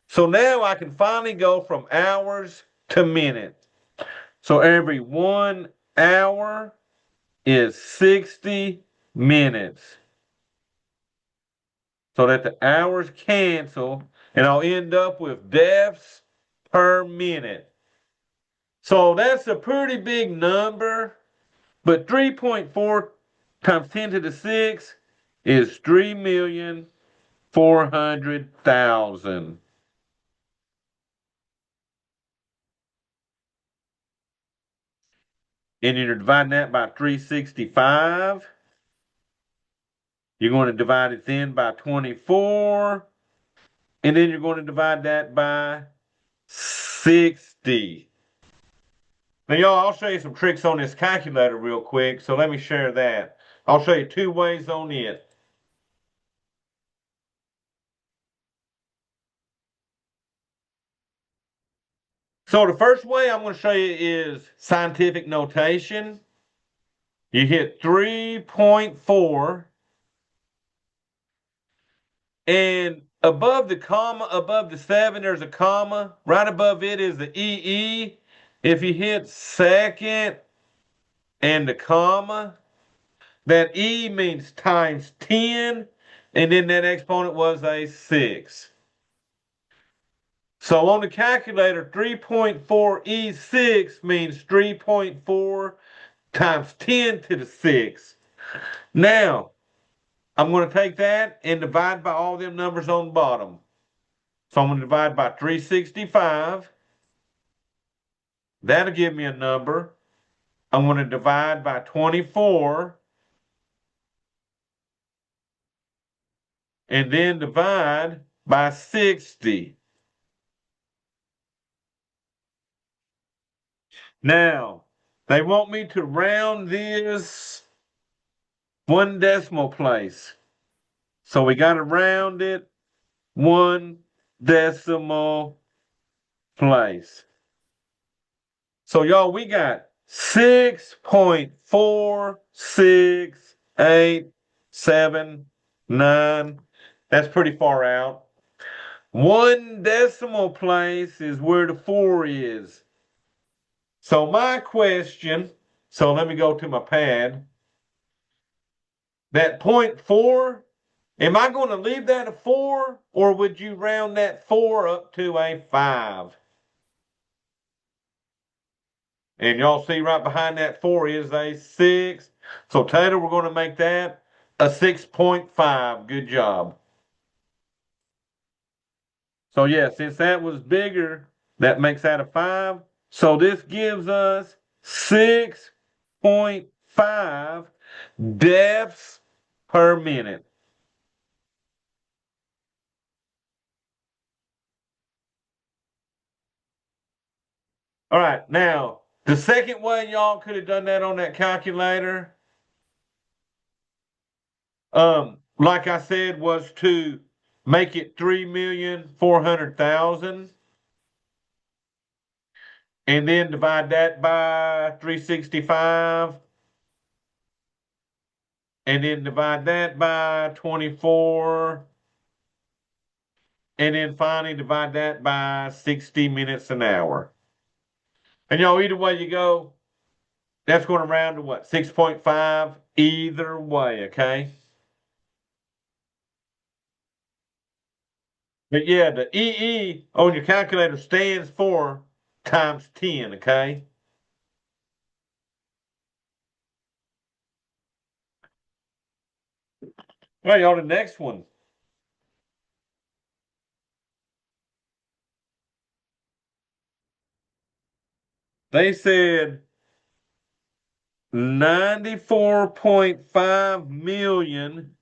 So now I can finally go from hours to minutes. So every 1 hour is 60 minutes. So that the hours cancel, and I'll end up with deaths per minute. So that's a pretty big number, but 3.4 times 10 to the 6 is 3,400,000. And you're dividing that by 365. You're going to divide it then by 24. And then you're going to divide that by 60. Now, y'all, I'll show you some tricks on this calculator real quick. So let me share that. I'll show you 2 ways on it. So the first way I'm going to show you is scientific notation. You hit 3.4, and above the comma, above the 7, there's a comma. Right above it is the EE. If you hit second and the comma, that E means times 10, and then that exponent was a 6. So on the calculator, 3.4E6 means 3.4 times 10 to the 6. Now, I'm going to take that and divide by all them numbers on the bottom. So I'm going to divide by 365. That'll give me a number. I'm going to divide by 24. And then divide by 60. Now, they want me to round this 1 decimal place. So we got to round it 1 decimal place. So y'all, we got 6.4687. That's pretty far out. 1 decimal place is where the 4 is. So my question, so let me go to my pad. That 0.4, am I going to leave that a 4, or would you round that 4 up to a 5? And y'all see right behind that 4 is a 6. So Taylor, we're going to make that a 6.5. Good job. So yeah, since that was bigger, that makes that a 5. So this gives us 6.5 deaths per minute. All right, now the second way y'all could have done that on that calculator, like I said, was to make it 3,400,000, and then divide that by 365, and then divide that by 24, and then finally divide that by 60 minutes an hour. And y'all, either way you go, that's going to round to what? 6.5 either way, okay? But yeah, the EE on your calculator stands for times 10, okay? All right, y'all, the next one. They said 94.5 million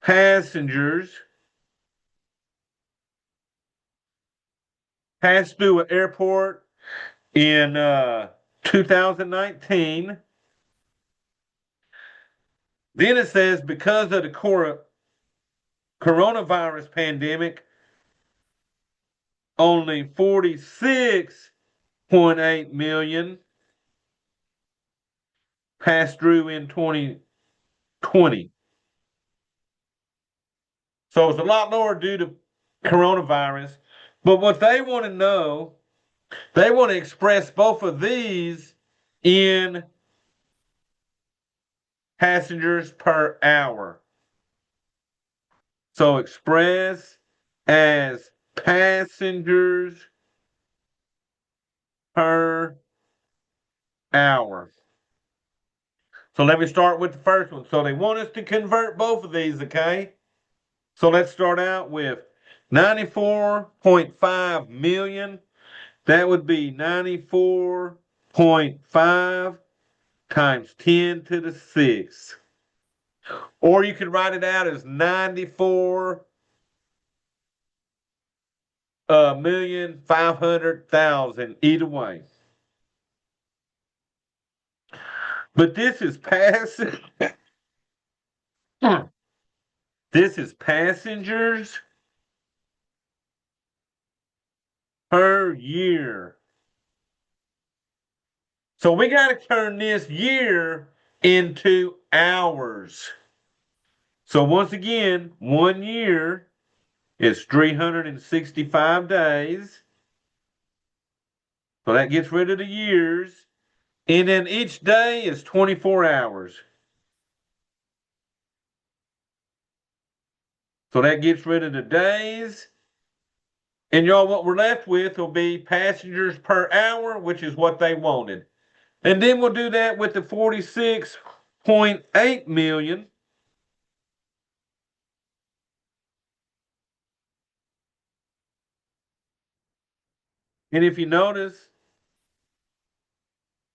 passengers passed through an airport in 2019. Then it says because of the coronavirus pandemic, only 46.8 million passed through in 2020. So it's a lot lower due to coronavirus. But what they want to know, they want to express both of these in passengers per hour. So express as passengers per hour. So let me start with the first one. So they want us to convert both of these, okay? So let's start out with 94.5 million. That would be 94.5 times 10 to the 6th. Or you can write it out as 94,500,000, either way. But this is this is passengers per year. So we got to turn this year into hours. So once again, 1 year is 365 days. So that gets rid of the years. And then each day is 24 hours. So that gets rid of the days. And y'all, what we're left with will be passengers per hour, which is what they wanted. And then we'll do that with the 46.8 million. And if you notice,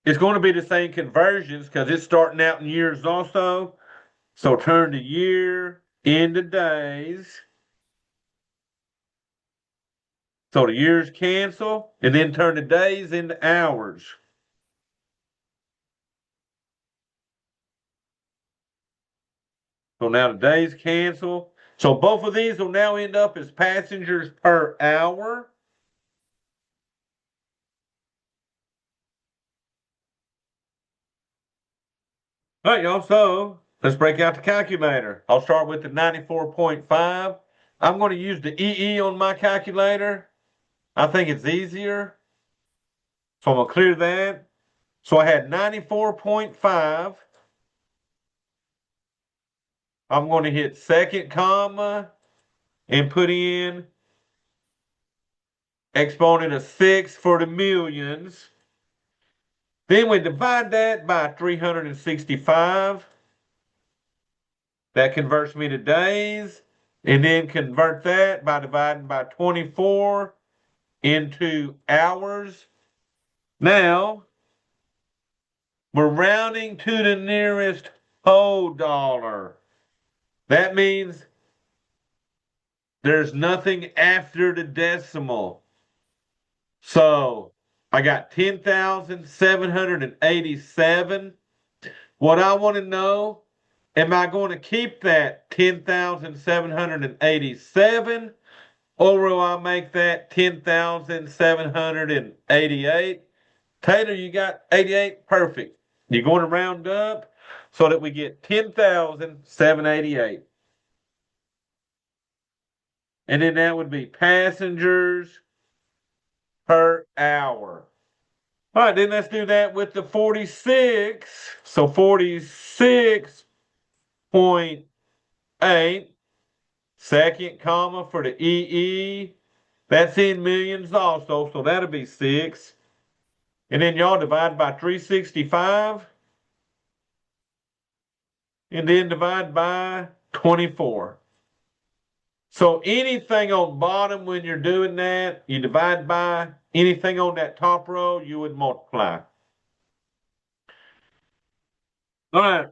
it's going to be the same conversions because it's starting out in years also. So turn the year into days. So the years cancel and then turn the days into hours. So now the days cancel. So both of these will now end up as passengers per hour. All right, y'all. So let's break out the calculator. I'll start with the 94.5. I'm going to use the EE on my calculator. I think it's easier. So I'm going to clear that. So I had 94.5. I'm going to hit second comma and put in exponent of 6 for the millions. Then we divide that by 365. That converts me to days. And then convert that by dividing by 24 into hours. Now, we're rounding to the nearest whole dollar. That means there's nothing after the decimal. So I got 10,787. What I want to know, am I going to keep that 10,787 or will I make that 10,788? Taylor, you got 88? Perfect. You're going to round up so that we get 10,788. And then that would be passengers per hour. All right, then let's do that with the 46. So 46.8, second comma for the EE. That's in millions also, so that'll be 6. And then y'all divide by 365. and then divide by 24. So anything on bottom when you're doing that, you divide by anything on that top row, you would multiply. All right.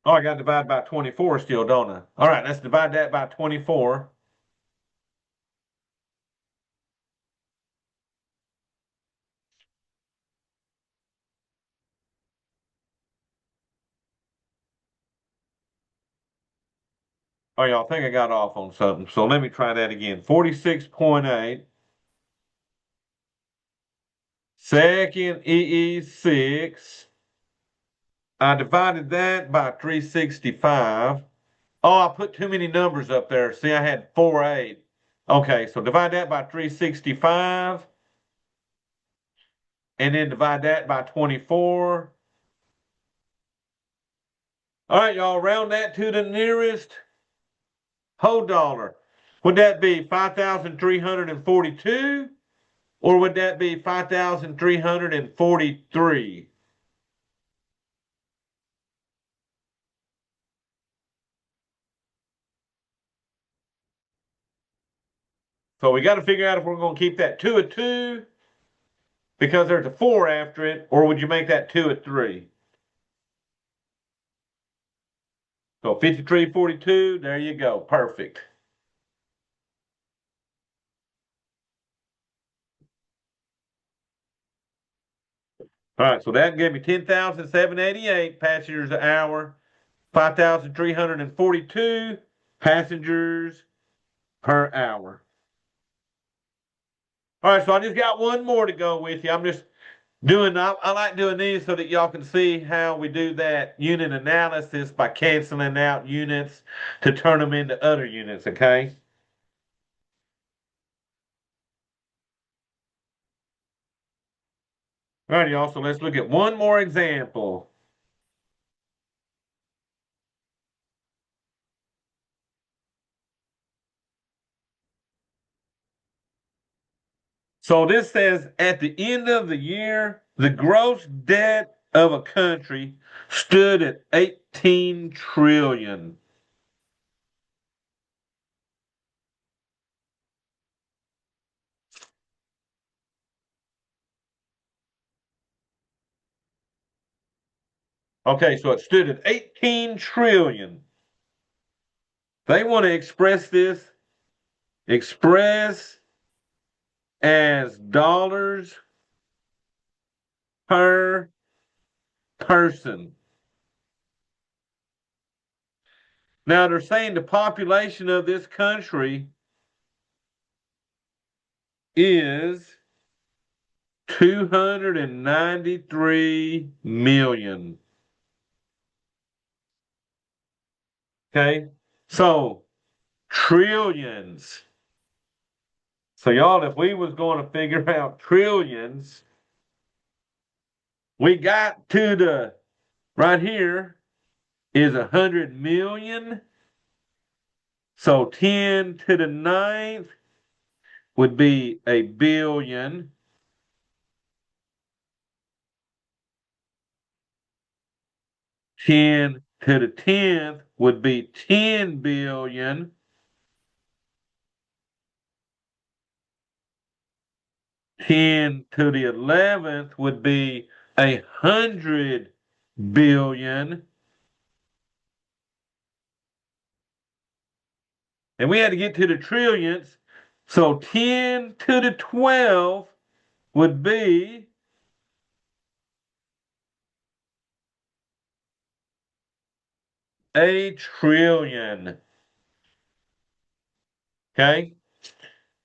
Oh, I got to divide by 24 still, don't I? All right, let's divide that by 24. Oh, y'all think I got off on something. So let me try that again. 46.8. Second EE6. I divided that by 365. Oh, I put too many numbers up there. See, I had 48. Okay, so divide that by 365 and then divide that by 24. All right, y'all, round that to the nearest whole dollar. Would that be 5,342 or would that be 5,343? So we got to figure out if we're going to keep that 2 a 2 because there's a 4 after it, or would you make that 2 a 3? So 5342, there you go. Perfect. All right, so that gave me 10,788 passengers an hour, 5,342 passengers per hour. All right, so I just got one more to go with you. I'm just doing, I like doing these so that y'all can see how we do that unit analysis by canceling out units to turn them into other units, okay? All right, y'all, so let's look at one more example. So this says at the end of the year, the gross debt of a country stood at 18 trillion. Okay, so it stood at 18 trillion. They want to express as dollars per person. Now they're saying the population of this country is 293 million. Okay, so trillions. So y'all, if we was going to figure out trillions, we got to the right here is 100 million. So 10 to the ninth would be a billion. 10 to the 10th would be 10 billion. 10 to the 11th would be 100 billion. And we had to get to the trillions. So 10 to the 12th would be a trillion. Okay?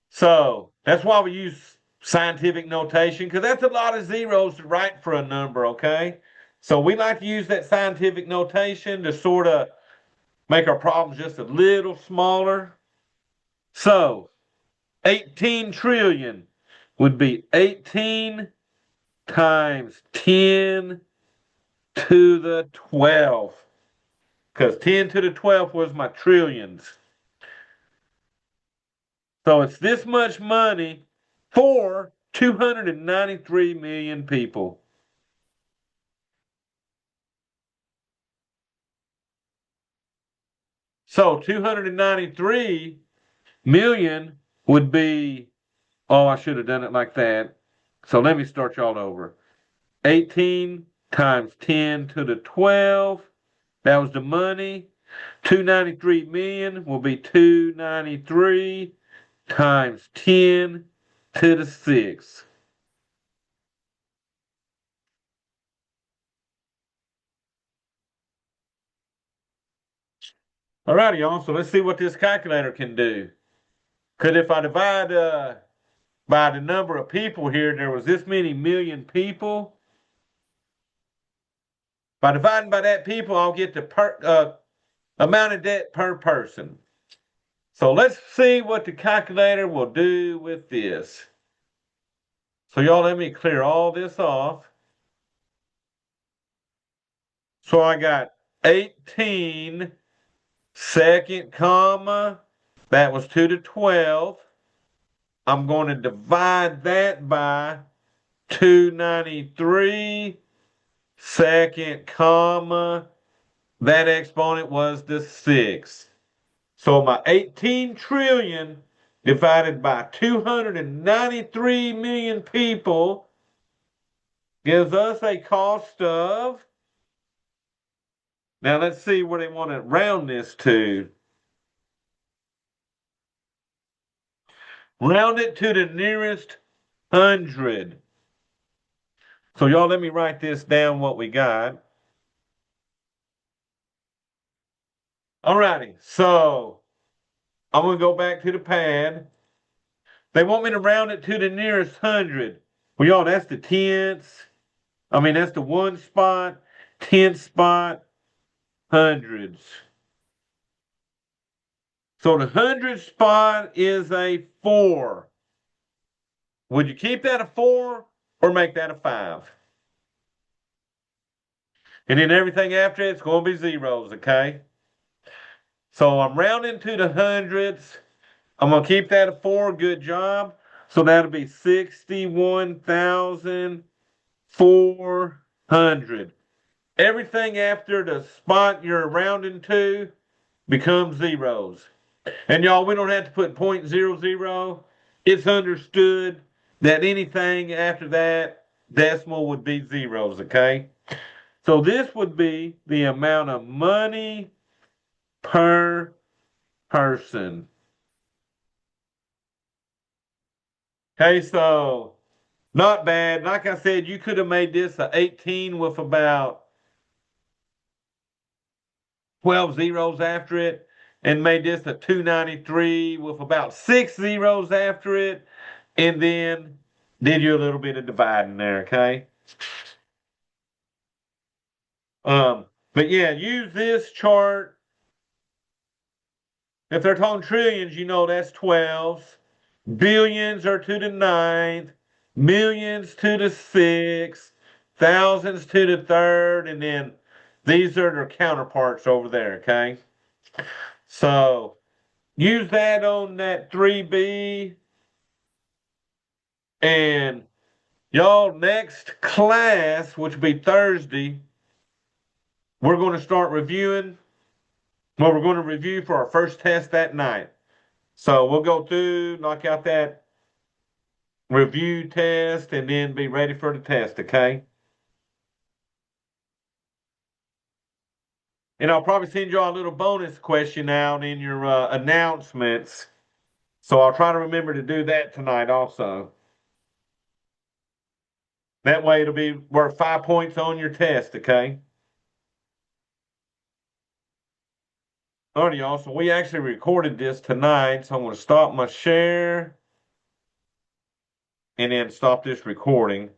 So that's why we use scientific notation, because that's a lot of zeros to write for a number, okay? So we like to use that scientific notation to sort of make our problems just a little smaller. So 18 trillion would be 18 times 10 to the 12th, because 10 to the 12th was my trillions. So it's this much money for 293 million people. So 293 million would be, oh, I should have done it like that. So let me start y'all over. 18 times 10 to the 12. That was the money. 293 million will be 293 times 10 to the 6. All righty, y'all. So let's see what this calculator can do. Because if I divide by the number of people here, there was this many million people. By dividing by that people, I'll get the amount of debt per person. So let's see what the calculator will do with this. So y'all let me clear all this off. So I got 18 second comma, that was 2 to 12. I'm going to divide that by 293 second comma, that exponent was the 6. So my 18 trillion divided by 293 million people gives us a cost of, now let's see where they want to round this to. Round it to the nearest 100. So y'all let me write this down what we got. Alrighty, so I'm going to go back to the pad. They want me to round it to the nearest 100. Well, y'all, that's the tenths. That's the one spot, 10th spot, hundreds. So the 100 spot is a 4. Would you keep that a 4 or make that a 5? And then everything after it's going to be zeros, okay? So I'm rounding to the hundreds. I'm going to keep that a 4. Good job. So that'll be 61,400. Everything after the spot you're rounding to becomes zeros. And y'all, we don't have to put 0.00. It's understood that anything after that decimal would be zeros, okay? So this would be the amount of money per person. Okay, so not bad. Like I said, you could have made this a 18 with about 12 zeros after it and made this a 293 with about 6 zeros after it, and then did you a little bit of dividing there, okay? But yeah, use this chart. If they're talking trillions, you know that's 12s. Billions are to the 9th. Millions to the 6th. Thousands to the 3rd. And then these are their counterparts over there, okay? So use that on that 3B. And y'all, next class, which will be Thursday, we're going to start reviewing. Well, we're going to review for our first test that night. So we'll go through, knock out that review test, and then be ready for the test, okay? And I'll probably send you all a little bonus question out in your announcements. So I'll try to remember to do that tonight also. That way it'll be worth 5 points on your test, okay? Alrighty, y'all. So we actually recorded this tonight. So I'm going to stop my share and then stop this recording.